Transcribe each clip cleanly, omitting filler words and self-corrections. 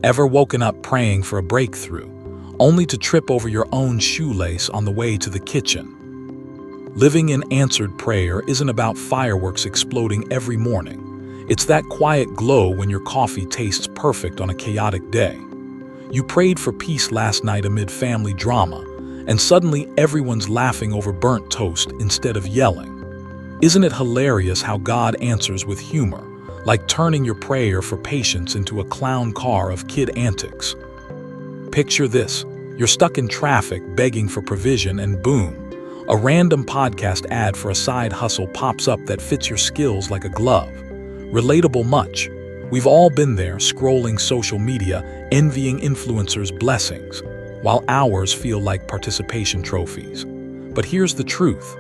Ever woken up praying for a breakthrough, only to trip over your own shoelace on the way to the kitchen? Living in answered prayer isn't about fireworks exploding every morning. It's that quiet glow when your coffee tastes perfect on a chaotic day. You prayed for peace last night amid family drama, and suddenly everyone's laughing over burnt toast instead of yelling. Isn't it hilarious how God answers with humor, like turning your prayer for patience into a clown car of kid antics? Picture this: you're stuck in traffic begging for provision, and boom, a random podcast ad for a side hustle pops up that fits your skills like a glove. Relatable much? We've all been there, scrolling social media, envying influencers' blessings, while ours feel like participation trophies. But here's the truth.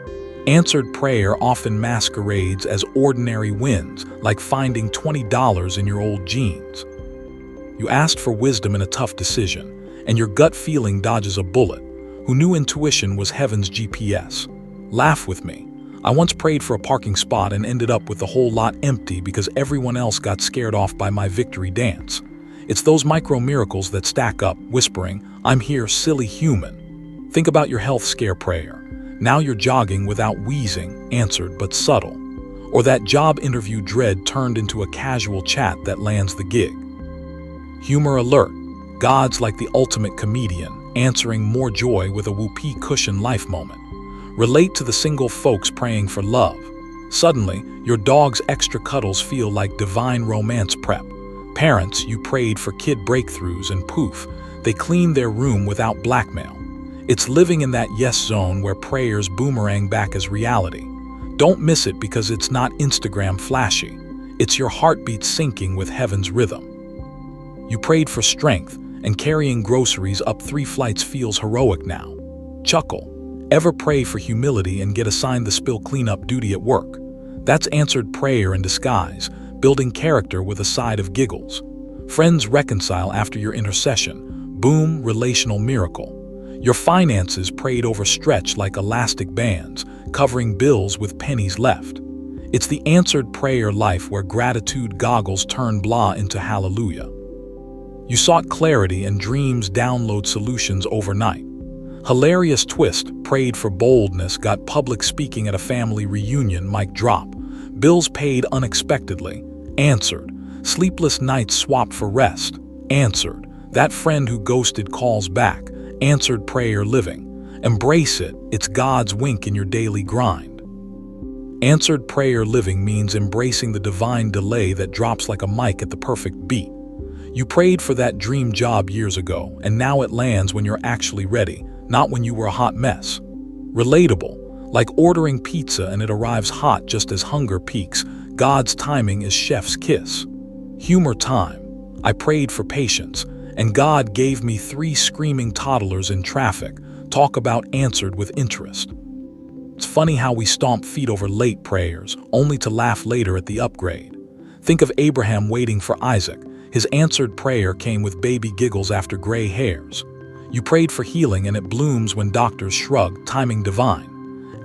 Answered prayer often masquerades as ordinary wins, like finding $20 in your old jeans. You asked for wisdom in a tough decision, and your gut feeling dodges a bullet. Who knew intuition was heaven's GPS? Laugh with me. I once prayed for a parking spot and ended up with the whole lot empty because everyone else got scared off by my victory dance. It's those micro miracles that stack up, whispering, "I'm here, silly human." Think about your health scare prayer. Now you're jogging without wheezing, answered but subtle. Or that job interview dread turned into a casual chat that lands the gig. Humor alert. God's like the ultimate comedian, answering more joy with a whoopee cushion life moment. Relate to the single folks praying for love. Suddenly, your dog's extra cuddles feel like divine romance prep. Parents, you prayed for kid breakthroughs and poof, they cleaned their room without blackmail. It's living in that yes zone where prayers boomerang back as reality. Don't miss it because it's not Instagram flashy. It's your heartbeat syncing with heaven's rhythm. You prayed for strength, and carrying groceries up 3 flights feels heroic now. Chuckle. Ever pray for humility and get assigned the spill cleanup duty at work? That's answered prayer in disguise, building character with a side of giggles. Friends reconcile after your intercession. Boom, relational miracle. Your finances prayed over stretch like elastic bands, covering bills with pennies left. It's the answered prayer life where gratitude goggles turn blah into hallelujah. You sought clarity and dreams download solutions overnight. Hilarious twist, prayed for boldness, got public speaking at a family reunion, mic drop. Bills paid unexpectedly, answered. Sleepless nights swapped for rest, answered. That friend who ghosted calls back, answered prayer living. Embrace it, it's God's wink in your daily grind. Answered prayer living means embracing the divine delay that drops like a mic at the perfect beat. You prayed for that dream job years ago, and now it lands when you're actually ready, not when you were a hot mess. Relatable. Like ordering pizza and it arrives hot just as hunger peaks, God's timing is chef's kiss. Humor time. I prayed for patience, and God gave me 3 screaming toddlers in traffic. Talk about answered with interest. It's funny how we stomp feet over late prayers, only to laugh later at the upgrade. Think of Abraham waiting for Isaac. His answered prayer came with baby giggles after gray hairs. You prayed for healing and it blooms when doctors shrug, timing divine.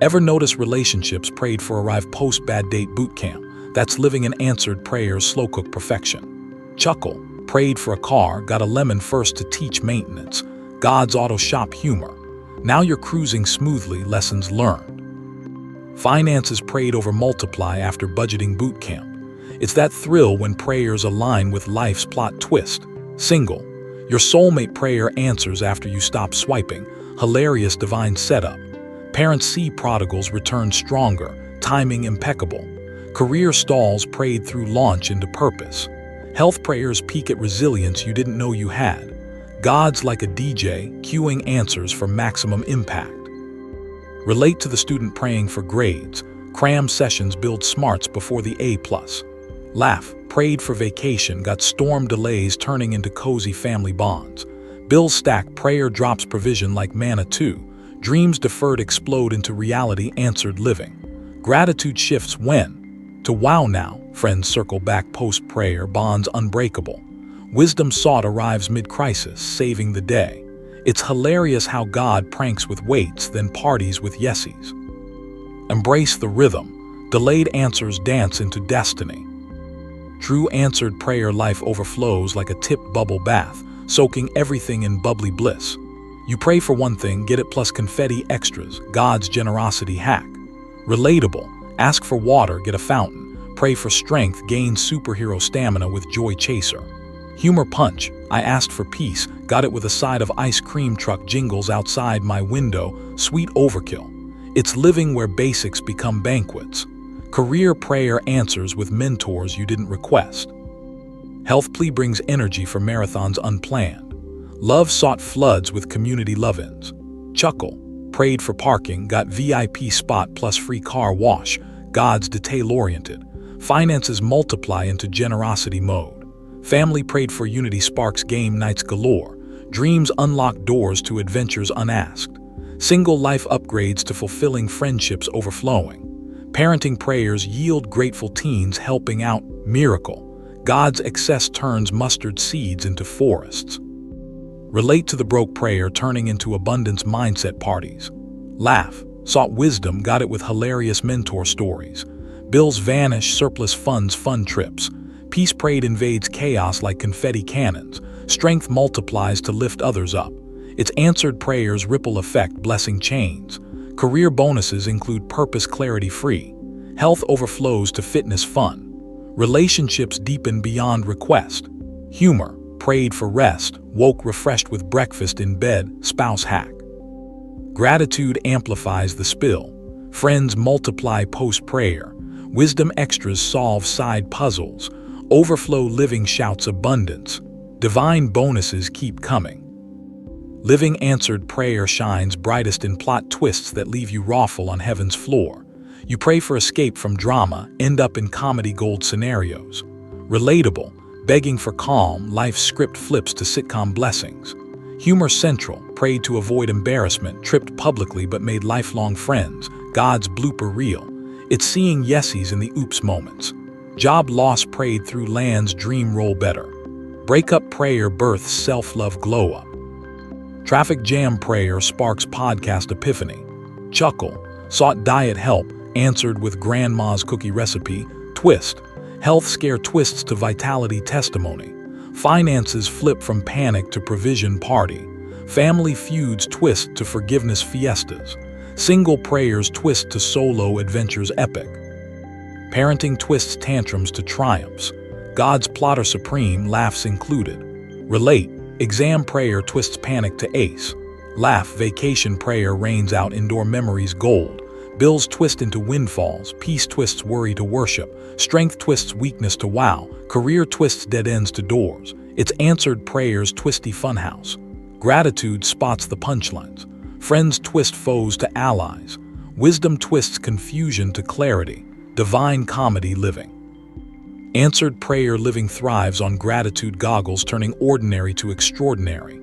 Ever notice relationships prayed for arrive post-bad date boot camp? That's living in answered prayers, slow-cook perfection. Chuckle. Prayed for a car, got a lemon first to teach maintenance. God's auto shop humor. Now you're cruising smoothly, lessons learned. Finances prayed over multiply after budgeting boot camp. It's that thrill when prayers align with life's plot twist. Single. Your soulmate prayer answers after you stop swiping. Hilarious divine setup. Parents see prodigals return stronger, timing impeccable. Career stalls prayed through launch into purpose. Health prayers peak at resilience you didn't know you had. God's like a DJ, cueing answers for maximum impact. Relate to the student praying for grades. Cram sessions build smarts before the A+. Laugh. Prayed for vacation, got storm delays turning into cozy family bonds. Bills stack, prayer drops provision like manna too. Dreams deferred explode into reality, answered living. Gratitude shifts when? To wow now. Friends circle back post-prayer, bonds unbreakable. Wisdom sought arrives mid-crisis, saving the day. It's hilarious how God pranks with waits, then parties with yesies. Embrace the rhythm. Delayed answers dance into destiny. True answered prayer life overflows like a tipped bubble bath, soaking everything in bubbly bliss. You pray for one thing, get it plus confetti extras, God's generosity hack. Relatable, ask for water, get a fountain. Pray for strength, gain superhero stamina with joy chaser. Humor punch, I asked for peace, got it with a side of ice cream truck jingles outside my window, sweet overkill. It's living where basics become banquets. Career prayer answers with mentors you didn't request. Health plea brings energy for marathons unplanned. Love sought floods with community love-ins. Chuckle, prayed for parking, got VIP spot plus free car wash, God's detail-oriented. Finances multiply into generosity mode. Family prayed for unity sparks game nights galore. Dreams unlock doors to adventures unasked. Single life upgrades to fulfilling friendships overflowing. Parenting prayers yield grateful teens helping out, miracle. God's excess turns mustard seeds into forests. Relate to the broke prayer turning into abundance mindset parties. Laugh, sought wisdom, got it with hilarious mentor stories. Bills vanish, surplus funds, fun trips. Peace prayed invades chaos like confetti cannons. Strength multiplies to lift others up. Its answered prayers ripple effect, blessing chains. Career bonuses include purpose clarity free. Health overflows to fitness fun. Relationships deepen beyond request. Humor, prayed for rest, woke refreshed with breakfast in bed, spouse hack. Gratitude amplifies the spill. Friends multiply post-prayer. Wisdom extras solve side puzzles. Overflow living shouts abundance. Divine bonuses keep coming. Living answered prayer shines brightest in plot twists that leave you rawful on heaven's floor. You pray for escape from drama, end up in comedy gold scenarios. Relatable, begging for calm, life's script flips to sitcom blessings. Humor central, prayed to avoid embarrassment, tripped publicly but made lifelong friends, God's blooper reel. It's seeing yesies in the oops moments. Job loss prayed through lands dream roll better. Breakup prayer births self-love glow up. Traffic jam prayer sparks podcast epiphany. Chuckle, sought diet help, answered with grandma's cookie recipe. Twist, health scare twists to vitality testimony. Finances flip from panic to provision party. Family feuds twist to forgiveness fiestas. Single prayers twist to solo adventures epic. Parenting twists tantrums to triumphs. God's plotter supreme, laughs included. Relate, exam prayer twists panic to ace. Laugh, vacation prayer rains out indoor memories gold. Bills twist into windfalls, peace twists worry to worship, strength twists weakness to wow, career twists dead ends to doors. It's answered prayers twisty funhouse. Gratitude spots the punchlines. Friends twist foes to allies. Wisdom twists confusion to clarity. Divine comedy living. Answered prayer living thrives on gratitude goggles, turning ordinary to extraordinary.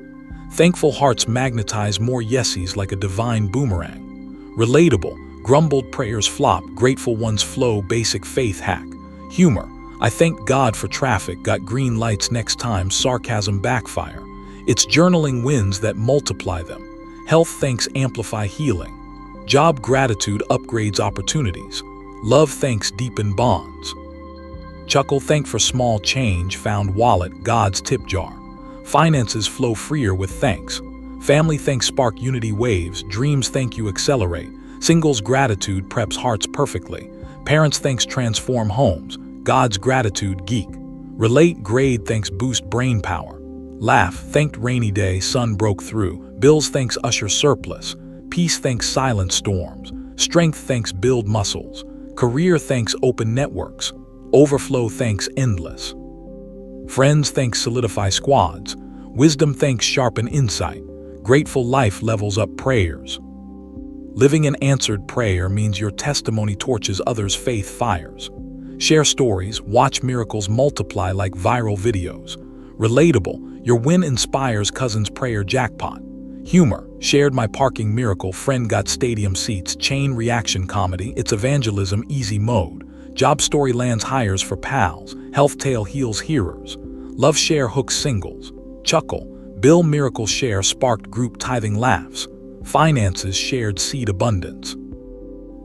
Thankful hearts magnetize more yesies like a divine boomerang. Relatable, grumbled prayers flop, grateful ones flow, basic faith hack. Humor, I thank God for traffic, got green lights next time, sarcasm backfire. It's journaling wins that multiply them. Health thanks amplify healing. Job gratitude upgrades opportunities. Love thanks deepen bonds. Chuckle thank for small change, found wallet, God's tip jar. Finances flow freer with thanks. Family thanks spark unity waves, dreams thank you accelerate. Singles gratitude preps hearts perfectly. Parents thanks transform homes, God's gratitude geek. Relate grade thanks boost brain power. Laugh thanked rainy day, sun broke through. Bills thanks usher surplus. Peace thanks silent storms. Strength thanks build muscles. Career thanks open networks. Overflow thanks endless. Friends thanks solidify squads. Wisdom thanks sharpen insight. Grateful life levels up prayers. Living an answered prayer means your testimony torches others' faith fires. Share stories, watch miracles multiply like viral videos. Relatable, your win inspires cousin's prayer jackpot. Humor, shared my parking miracle, friend got stadium seats, chain reaction comedy, it's evangelism easy mode. Job story lands hires for pals, health tale heals hearers. Love share hooks singles. Chuckle, bill miracle share sparked group tithing laughs. Finances shared seed abundance.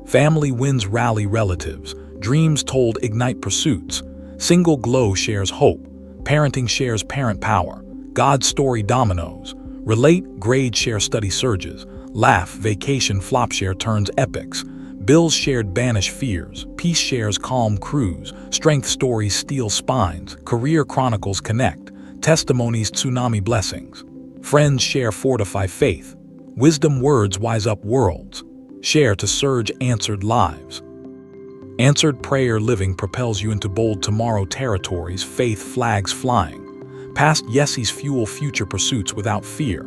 Family wins rally relatives. Dreams told ignite pursuits. Single glow shares hope. Parenting shares parent power. God's story dominoes. Relate, grade share study surges. Laugh, vacation flop share turns epics. Bills shared banish fears. Peace shares calm cruise. Strength stories steel spines. Career chronicles connect. Testimonies tsunami blessings. Friends share fortify faith. Wisdom words wise up worlds. Share to surge answered lives. Answered prayer living propels you into bold tomorrow territories, faith flags flying. Past yeses fuel future pursuits without fear.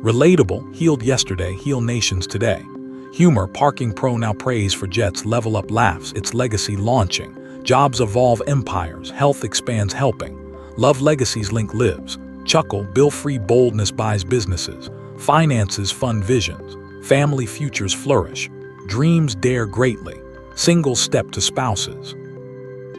Relatable, healed yesterday, heal nations today. Humor, parking pro now praise for jets, level up laughs, its legacy launching. Jobs evolve empires, health expands helping. Love legacies link lives. Chuckle, bill-free boldness buys businesses. Finances fund visions. Family futures flourish. Dreams dare greatly. Single step to spouses.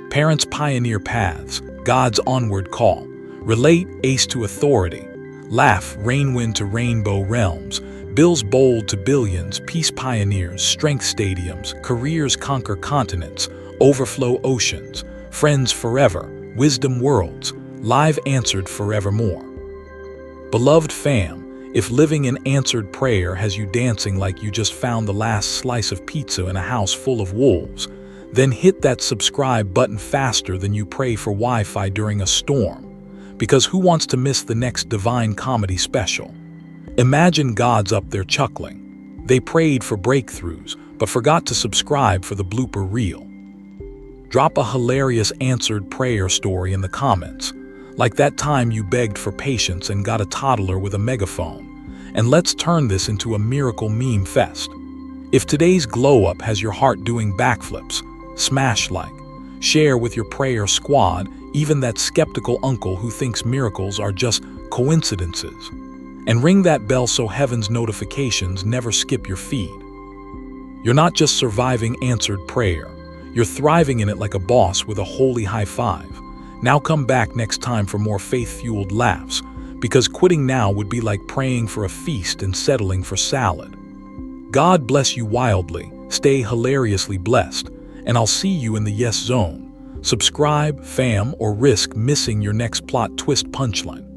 Parents pioneer paths. God's onward call. Relate, ace to authority. Laugh, rainwind to rainbow realms. Bills bold to billions. Peace pioneers, strength stadiums. Careers conquer continents. Overflow oceans. Friends forever. Wisdom worlds. Live answered forevermore. Beloved fam, if living in answered prayer has you dancing like you just found the last slice of pizza in a house full of wolves, then hit that subscribe button faster than you pray for Wi-Fi during a storm. Because who wants to miss the next Divine Comedy special? Imagine God's up there chuckling. They prayed for breakthroughs, but forgot to subscribe for the blooper reel. Drop a hilarious answered prayer story in the comments, like that time you begged for patience and got a toddler with a megaphone. And let's turn this into a miracle meme fest. If today's glow up has your heart doing backflips, smash like. Share with your prayer squad, even that skeptical uncle who thinks miracles are just coincidences. And ring that bell so heaven's notifications never skip your feed. You're not just surviving answered prayer, you're thriving in it like a boss with a holy high five. Now come back next time for more faith-fueled laughs, because quitting now would be like praying for a feast and settling for salad. God bless you wildly, stay hilariously blessed, and I'll see you in the yes zone. Subscribe, fam, or risk missing your next plot twist punchline.